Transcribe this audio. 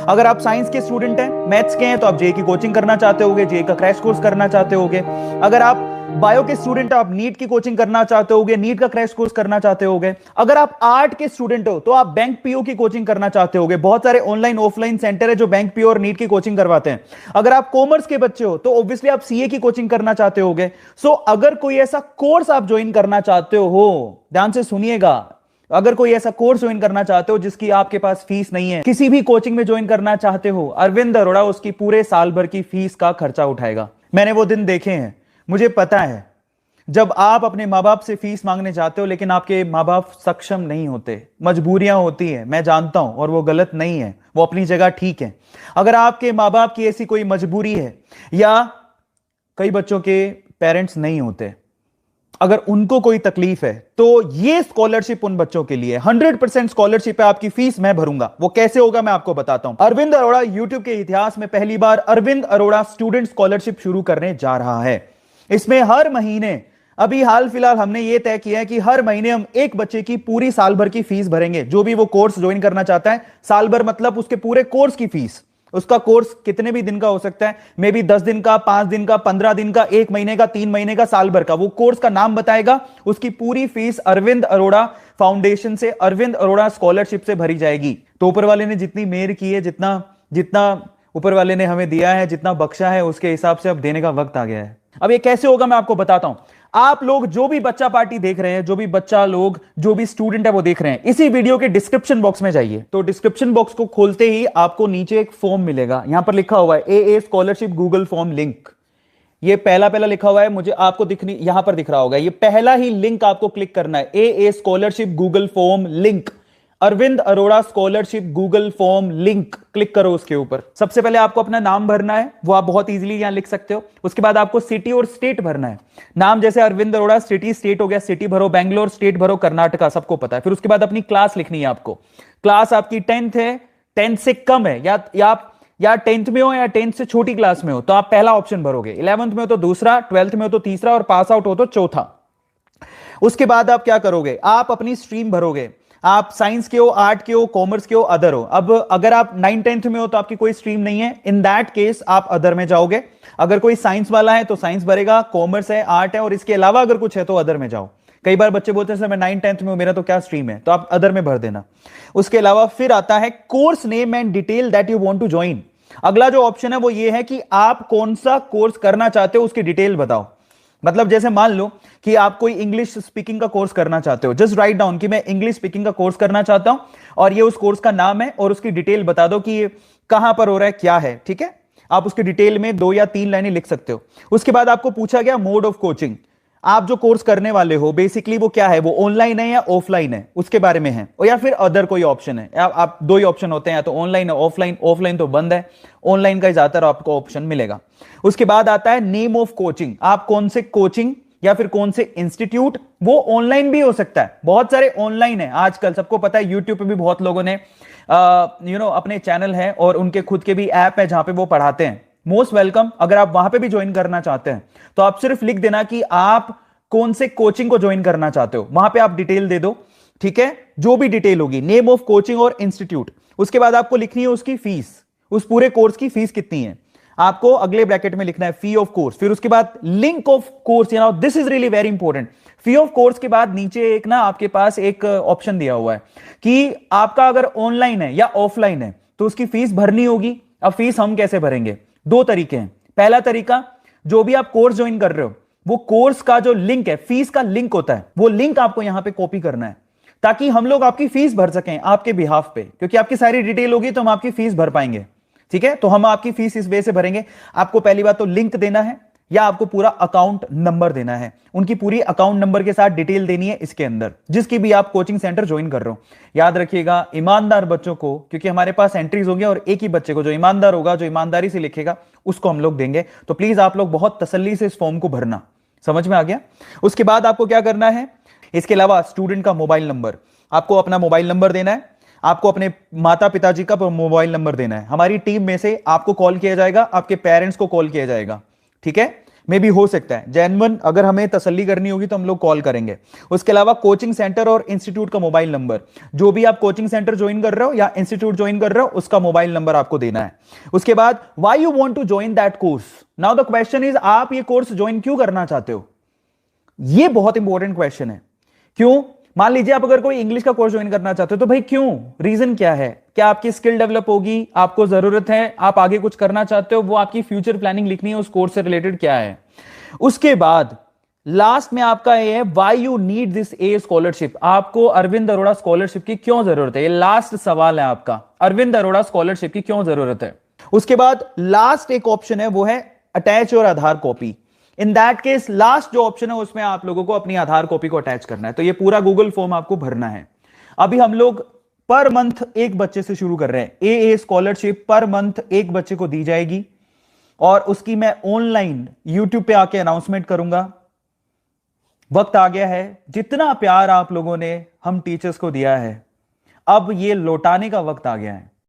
अगर आप साइंस के स्टूडेंट हैं, मैथ्स के हैं, तो आप जेई की कोचिंग करना चाहते होगे, जेई का क्रैश कोर्स करना चाहते होगे। अगर आप बायो के स्टूडेंट हो, आप नीट की कोचिंग करना चाहते होगे, नीट का क्रैश कोर्स करना चाहते होगे। अगर आप आर्ट के स्टूडेंट हो तो आप बैंक पीओ की कोचिंग करना चाहते होगे। बहुत सारे ऑनलाइन ऑफलाइन सेंटर है जो बैंक पीओ और नीट की कोचिंग करवाते हैं। अगर आप कॉमर्स के बच्चे हो तो ऑब्वियसली आप सीए की कोचिंग करना चाहते होगे। सो अगर कोई ऐसा कोर्स आप ज्वाइन करना चाहते हो, ध्यान से सुनिएगा, अगर कोई ऐसा कोर्स ज्वाइन करना चाहते हो जिसकी आपके पास फीस नहीं है, किसी भी कोचिंग में ज्वाइन करना चाहते हो, अरविंद अरोड़ा उसकी पूरे साल भर की फीस का खर्चा उठाएगा। मैंने वो दिन देखे हैं, मुझे पता है जब आप अपने माँ बाप से फीस मांगने जाते हो लेकिन आपके माँ बाप सक्षम नहीं होते, मजबूरियां होती हैं, मैं जानता हूं, और वो गलत नहीं है, वो अपनी जगह ठीक है। अगर आपके माँ बाप की ऐसी कोई मजबूरी है, या कई बच्चों के पेरेंट्स नहीं होते, अगर उनको कोई तकलीफ है, तो ये स्कॉलरशिप उन बच्चों के लिए 100% स्कॉलरशिप है। आपकी फीस मैं भरूंगा। वो कैसे होगा मैं आपको बताता हूं। अरविंद अरोड़ा यूट्यूब के इतिहास में पहली बार अरविंद अरोड़ा स्टूडेंट स्कॉलरशिप शुरू करने जा रहा है। इसमें हर महीने, अभी हाल फिलहाल हमने यह तय किया है कि हर महीने हम एक बच्चे की पूरी साल भर की फीस भरेंगे। जो भी वो कोर्स ज्वाइन करना चाहता है, साल भर मतलब उसके पूरे कोर्स की फीस। उसका कोर्स कितने भी दिन का हो सकता है, मे बी 10 दिन का, 5 दिन का, 15 दिन का, 1 महीने का, 3 महीने का, साल भर का। वो कोर्स का नाम बताएगा, उसकी पूरी फीस अरविंद अरोड़ा फाउंडेशन से, अरविंद अरोड़ा स्कॉलरशिप से भरी जाएगी। तो ऊपर वाले ने जितनी मेहर की है, जितना जितना ऊपर वाले ने हमें दिया है, जितना बख्शा है, उसके हिसाब से अब देने का वक्त आ गया है। अब ये कैसे होगा मैं आपको बताता हूं। आप लोग जो भी बच्चा पार्टी देख रहे हैं, जो भी बच्चा लोग, जो भी स्टूडेंट है वो देख रहे हैं, इसी वीडियो के डिस्क्रिप्शन बॉक्स में जाइए। तो डिस्क्रिप्शन बॉक्स को खोलते ही आपको नीचे एक फॉर्म मिलेगा, यहां पर लिखा हुआ है a scholarship Google form link. ये पहला पहला लिखा हुआ है, मुझे आपको दिखनी, यहां पर दिख रहा होगा, ये पहला ही लिंक आपको क्लिक करना है, a scholarship Google form link, Arvind Arora scholarship Google form link. Click करो उसके ऊपर। सबसे पहले आपको अपना नाम भरना है, वो आप बहुत इजीली यहां लिख सकते हो। उसके बाद आपको सिटी और स्टेट भरना है। नाम जैसे अरविंद अरोड़ा, सिटी स्टेट हो गया, सिटी भरो, बैंगलोर, स्टेट भरो, कर्नाटका, सबको पता है। फिर उसके बाद अपनी क्लास लिखनी है आपको। क्लास आपकी 10th है, 10th से कम है, या 10th में हो या 10th से छोटी क्लास में हो तो आप पहला ऑप्शन भरोगे, 11th में हो तो दूसरा, 12th में हो तो तीसरा, और पास आउट हो तो चौथा। उसके बाद आप क्या करोगे, आप अपनी स्ट्रीम भरोगे। आप साइंस के हो, आर्ट के हो, कॉमर्स के हो, अदर हो। अब अगर आप 9th-10th में हो तो आपकी कोई स्ट्रीम नहीं है, इन दैट केस आप अदर में जाओगे। अगर कोई साइंस वाला है तो साइंस भरेगा, कॉमर्स है, आर्ट है, और इसके अलावा अगर कुछ है तो अदर में जाओ। कई बार बच्चे बोलते हैं सर मैं 9th-10th में हूं, मेरा तो क्या स्ट्रीम है, तो आप अदर में भर देना। उसके अलावा फिर आता है course name and detail that you want to join. अगला जो ऑप्शन है वो ये है कि आप कौन सा कोर्स करना चाहते हो, उसकी डिटेल बताओ। मतलब जैसे मान लो कि आप कोई इंग्लिश स्पीकिंग का कोर्स करना चाहते हो, जस्ट राइट डाउन कि मैं इंग्लिश स्पीकिंग का कोर्स करना चाहता हूं, और ये उस कोर्स का नाम है, और उसकी डिटेल बता दो कि ये कहां पर हो रहा है, क्या है। ठीक है, आप उसकी डिटेल में 2 या 3 लाइनें लिख सकते हो। उसके बाद आपको पूछा गया मोड ऑफ कोचिंग। आप जो कोर्स करने वाले हो बेसिकली वो क्या है, वो ऑनलाइन है या ऑफलाइन है, उसके बारे में है, और या फिर अदर कोई ऑप्शन है। आप 2 ही ऑप्शन होते हैं, या तो ऑनलाइन है ऑफलाइन। ऑफलाइन तो बंद है, ऑनलाइन का ज्यादातर आपको ऑप्शन मिलेगा। उसके बाद आता है नेम ऑफ कोचिंग। आप कौन से कोचिंग या फिर कौन से इंस्टीट्यूट, वो ऑनलाइन भी हो सकता है, बहुत सारे ऑनलाइन है आजकल, सबको पता है। यूट्यूब पे भी बहुत लोगों ने अपने चैनल है और उनके खुद के भी ऐप है जहां पे वो पढ़ाते हैं। Most welcome. अगर आप वहां पे भी ज्वाइन करना चाहते हैं तो आप सिर्फ लिख देना कि आप कौन से कोचिंग को ज्वाइन करना चाहते हो, वहां पे आप डिटेल दे दो। ठीक है, जो भी डिटेल होगी, नेम ऑफ कोचिंग और इंस्टीट्यूट। उसके बाद आपको लिखनी है उसकी फीस, उस पूरे कोर्स की फीस कितनी है, आपको अगले ब्रैकेट में लिखना है फी ऑफ कोर्स। फिर उसके बाद link of course, you know this is really very important. Fee of course के बाद नीचे एक ना आपके पास एक ऑप्शन दिया हुआ है कि आपका अगर ऑनलाइन है या ऑफलाइन है तो उसकी फीस भरनी होगी। अब फीस हम कैसे भरेंगे, 2 तरीके हैं। पहला तरीका, जो भी आप कोर्स ज्वाइन कर रहे हो वो कोर्स का जो लिंक है, फीस का लिंक होता है, वो लिंक आपको यहां पे कॉपी करना है ताकि हम लोग आपकी फीस भर सकें आपके बिहाफ पे, क्योंकि आपकी सारी डिटेल होगी तो हम आपकी फीस भर पाएंगे। ठीक है, तो हम आपकी फीस इस वे से भरेंगे। आपको पहली बात तो लिंक देना है, या आपको पूरा अकाउंट नंबर देना है, उनकी पूरी अकाउंट नंबर के साथ डिटेल देनी है इसके अंदर, जिसकी भी आप कोचिंग सेंटर ज्वाइन कर रहे हो। याद रखिएगा, ईमानदार बच्चों को, क्योंकि हमारे पास एंट्रीज होंगे और एक ही बच्चे को जो ईमानदार होगा, जो ईमानदारी से लिखेगा, उसको हम लोग देंगे। तो प्लीज आप लोग बहुत तसल्ली से इस फॉर्म को भरना। समझ में आ गया? उसके बाद आपको क्या करना है, इसके अलावा स्टूडेंट का मोबाइल नंबर, आपको अपना मोबाइल नंबर देना है, आपको अपने माता पिताजी का मोबाइल नंबर देना है। हमारी टीम में से आपको कॉल किया जाएगा, आपके पेरेंट्स को कॉल किया जाएगा। ठीक है, मे बी हो सकता है जेन्युइन, अगर हमें तसल्ली करनी होगी तो हम लोग कॉल करेंगे। उसके अलावा कोचिंग सेंटर और इंस्टीट्यूट का मोबाइल नंबर, जो भी आप कोचिंग सेंटर ज्वाइन कर रहे हो या इंस्टीट्यूट ज्वाइन कर रहे हो उसका मोबाइल नंबर आपको देना है। उसके बाद why you want to join that course. Now the question is, आप ये कोर्स ज्वाइन क्यों करना चाहते हो। ये बहुत इंपॉर्टेंट क्वेश्चन है। क्यों? मान लीजिए आप अगर कोई इंग्लिश का कोर्स ज्वाइन करना चाहते हो तो भाई क्यों, रीजन क्या है, क्या आपकी स्किल डेवलप होगी, आपको जरूरत है, आप आगे कुछ करना चाहते हो, वो आपकी फ्यूचर प्लानिंग लिखनी है, उस कोर्स से रिलेटेड क्या है। उसके बाद लास्ट में आपका ये है why you need this A scholarship, आपको अरविंद अरोड़ा स्कॉलरशिप की क्यों जरूरत है। ये लास्ट सवाल है आपका, अरविंद अरोड़ा स्कॉलरशिप की क्यों जरूरत है। उसके बाद लास्ट एक ऑप्शन है वो है अटैच और Aadhaar copy. In that case last जो ऑप्शन है उसमें आप लोगों को अपनी आधार कॉपी को अटैच करना है। तो ये पूरा गूगल फॉर्म आपको भरना है। अभी हम लोग पर मंथ एक बच्चे से शुरू कर रहे हैं। ए स्कॉलरशिप पर मंथ एक बच्चे को दी जाएगी और उसकी मैं ऑनलाइन यूट्यूब पे आके अनाउंसमेंट करूंगा। वक्त आ गया है, जितना प्यार आप लोगों ने हम टीचर्स को दिया है अब ये लौटाने का वक्त आ गया है।